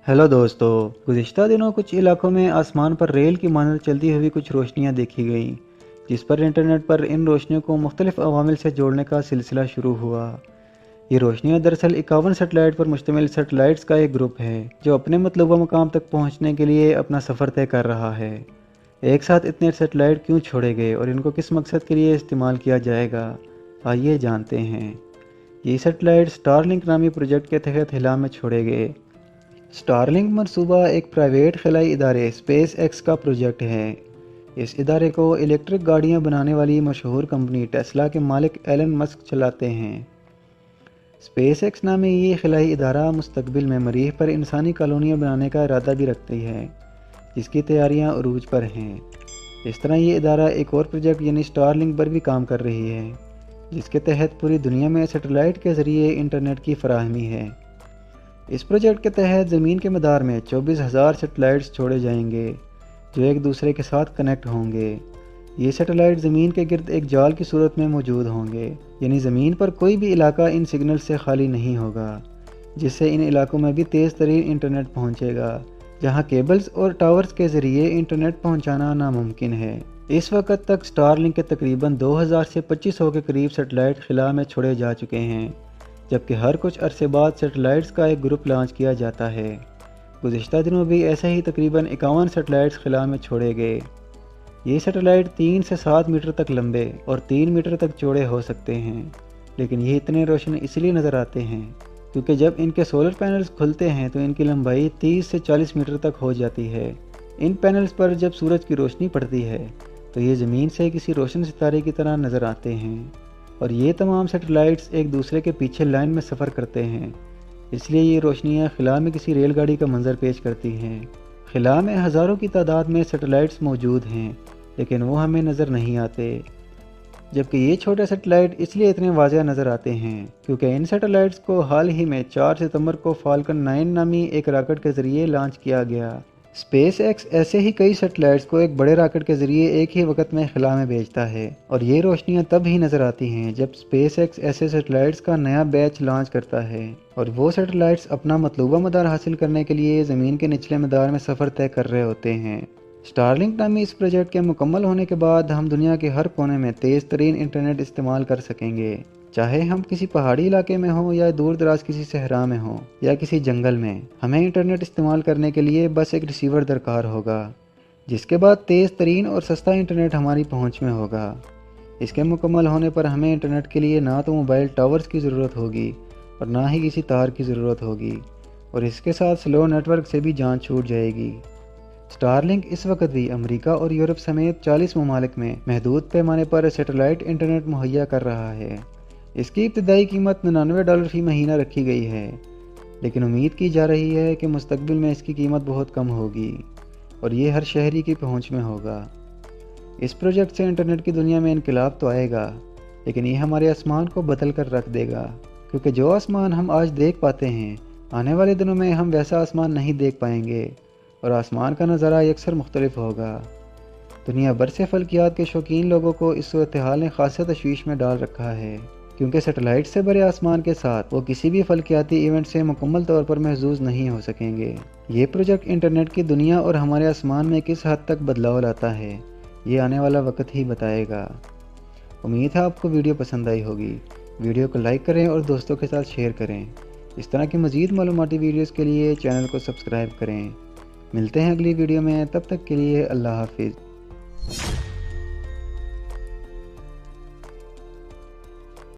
Hello दोस्तों। गुज़िश्ता दिनों कुछ इलाकों में आसमान पर रेल की मानद चलती हुई कुछ रोशनियां देखी गईं, जिस पर इंटरनेट पर इन रोशनियों को मुख्तलिफ अवामिल से जोड़ने का सिलसिला शुरू हुआ। ये रोशनियां दरअसल 51 सेटेलाइट पर मुश्तमिल सेटेलाइट्स का एक ग्रुप है जो अपने मतलूबा मकाम तक पहुंचने के लिए अपना सफ़र तय कर रहा है। एक साथ इतने सेटेलाइट क्यों छोड़े गए और इनको किस मकसद के लिए इस्तेमाल किया जाएगा, आइए जानते हैं। ये सेटेलाइट स्टारलिंक नामी प्रोजेक्ट के तहत खला में छोड़े गए। स्टारलिंक मनसूबा एक प्राइवेट खलाई इदारे स्पेस एक्स का प्रोजेक्ट है। इस इदारे को इलेक्ट्रिक गाड़ियां बनाने वाली मशहूर कंपनी टेस्ला के मालिक एलन मस्क चलाते हैं। स्पेस एक्स नामी ये खलाई इदारा मुस्तकबिल में मरीख पर इंसानी कॉलोनियां बनाने का इरादा भी रखती है, जिसकी तैयारियां उरूज पर हैं। इस तरह ये इदारा एक और प्रोजेक्ट यानी स्टारलिंक पर भी काम कर रही है, जिसके तहत पूरी दुनिया में सैटेलाइट के ज़रिए इंटरनेट की फराहमी है। इस प्रोजेक्ट के तहत ज़मीन के मदार में 24,000 सैटेलाइट्स छोड़े जाएंगे जो एक दूसरे के साथ कनेक्ट होंगे। ये सैटेलाइट ज़मीन के गिर्द एक जाल की सूरत में मौजूद होंगे, यानी ज़मीन पर कोई भी इलाका इन सिग्नल से खाली नहीं होगा, जिससे इन इलाकों में भी तेज़ तरीन इंटरनेट पहुँचेगा जहाँ केबल्स और टावर्स के ज़रिए इंटरनेट पहुँचाना नामुमकिन है। इस वक्त तक स्टारलिंक के तकरीबन 2000 से 2500 के करीब सैटेलाइट खिला में छोड़े जा चुके हैं, जबकि हर कुछ अरसे बाद सैटेलाइट्स का एक ग्रुप लॉन्च किया जाता है। गुज़िश्ता दिनों भी ऐसे ही तकरीबन 51 सैटेलाइट्स खिला में छोड़े गए। ये सैटेलाइट 3 से 7 मीटर तक लंबे और 3 मीटर तक चौड़े हो सकते हैं, लेकिन ये इतने रोशन इसलिए नज़र आते हैं क्योंकि जब इनके सोलर पैनल्स खुलते हैं तो इनकी लंबाई 30 से 40 मीटर तक हो जाती है। इन पैनल्स पर जब सूरज की रोशनी पड़ती है तो ये ज़मीन से किसी रोशन सितारे की तरह नज़र आते हैं, और ये तमाम सैटेलाइट्स एक दूसरे के पीछे लाइन में सफ़र करते हैं, इसलिए ये रोशनियाँ खिला में किसी रेलगाड़ी का मंजर पेश करती हैं। खिला में हज़ारों की तादाद में सैटेलाइट्स मौजूद हैं, लेकिन वो हमें नज़र नहीं आते, जबकि ये छोटे सैटेलाइट इसलिए इतने वाज़ेह नज़र आते हैं क्योंकि इन सैटेलाइट्स को हाल ही में 4 सितंबर को फाल्कन 9 नामी एक रॉकेट के ज़रिए लॉन्च किया गया। स्पेस एक्स ऐसे ही कई सैटेलाइट्स को एक बड़े रॉकेट के ज़रिए एक ही वक्त में खिला में भेजता है, और ये रोशनियां तब ही नज़र आती हैं जब स्पेस एक्स ऐसे सैटेलाइट्स का नया बैच लॉन्च करता है, और वो सैटेलाइट्स अपना मतलूबा मदार हासिल करने के लिए ज़मीन के निचले मदार में सफ़र तय कर रहे होते हैं। स्टारलिंक नामी इस प्रोजेक्ट के मुकम्मल होने के बाद हम दुनिया के हर कोने में तेज़ तरीन इंटरनेट इस्तेमाल कर सकेंगे, चाहे हम किसी पहाड़ी इलाके में हों या दूर दराज किसी सहरा में हों या किसी जंगल में। हमें इंटरनेट इस्तेमाल करने के लिए बस एक रिसीवर दरकार होगा, जिसके बाद तेज़ तरीन और सस्ता इंटरनेट हमारी पहुंच में होगा। इसके मुकम्मल होने पर हमें इंटरनेट के लिए ना तो मोबाइल टावर्स की ज़रूरत होगी और ना ही किसी तार की ज़रूरत होगी, और इसके साथ स्लो नेटवर्क से भी जान छूट जाएगी। स्टारलिंक इस वक्त भी अमेरिका और यूरोप समेत 40 ममालिक में महदूद पैमाने पर सैटेलाइट इंटरनेट मुहैया कर रहा है। इसकी इब्तदाई कीमत $99 फी महीना रखी गई है, लेकिन उम्मीद की जा रही है कि मुस्तकबिल में इसकी कीमत बहुत कम होगी और ये हर शहरी की पहुंच में होगा। इस प्रोजेक्ट से इंटरनेट की दुनिया में इनकलाब तो आएगा, लेकिन ये हमारे आसमान को बदल कर रख देगा, क्योंकि जो आसमान हम आज देख पाते हैं आने वाले दिनों में हम वैसा आसमान नहीं देख पाएंगे, और आसमान का नज़ारा अक्सर मुख्तलिफ होगा। दुनिया भर से फल्कियात के शौकीन लोगों को इस सूरत हाल ने खासा तशवीश में डाल रखा है, क्योंकि सैटेलाइट से भरे आसमान के साथ वो किसी भी फल्कियाती इवेंट से मुकम्मल तौर पर महजूज नहीं हो सकेंगे। ये प्रोजेक्ट इंटरनेट की दुनिया और हमारे आसमान में किस हद तक बदलाव लाता है, ये आने वाला वक्त ही बताएगा। उम्मीद है आपको वीडियो पसंद आई होगी। वीडियो को लाइक करें और दोस्तों के साथ शेयर करें। इस तरह की मज़ीद मालूमाती वीडियोज़ के लिए चैनल को सब्सक्राइब करें। मिलते हैं अगली वीडियो में, तब तक के लिए अल्लाह हाफिज़।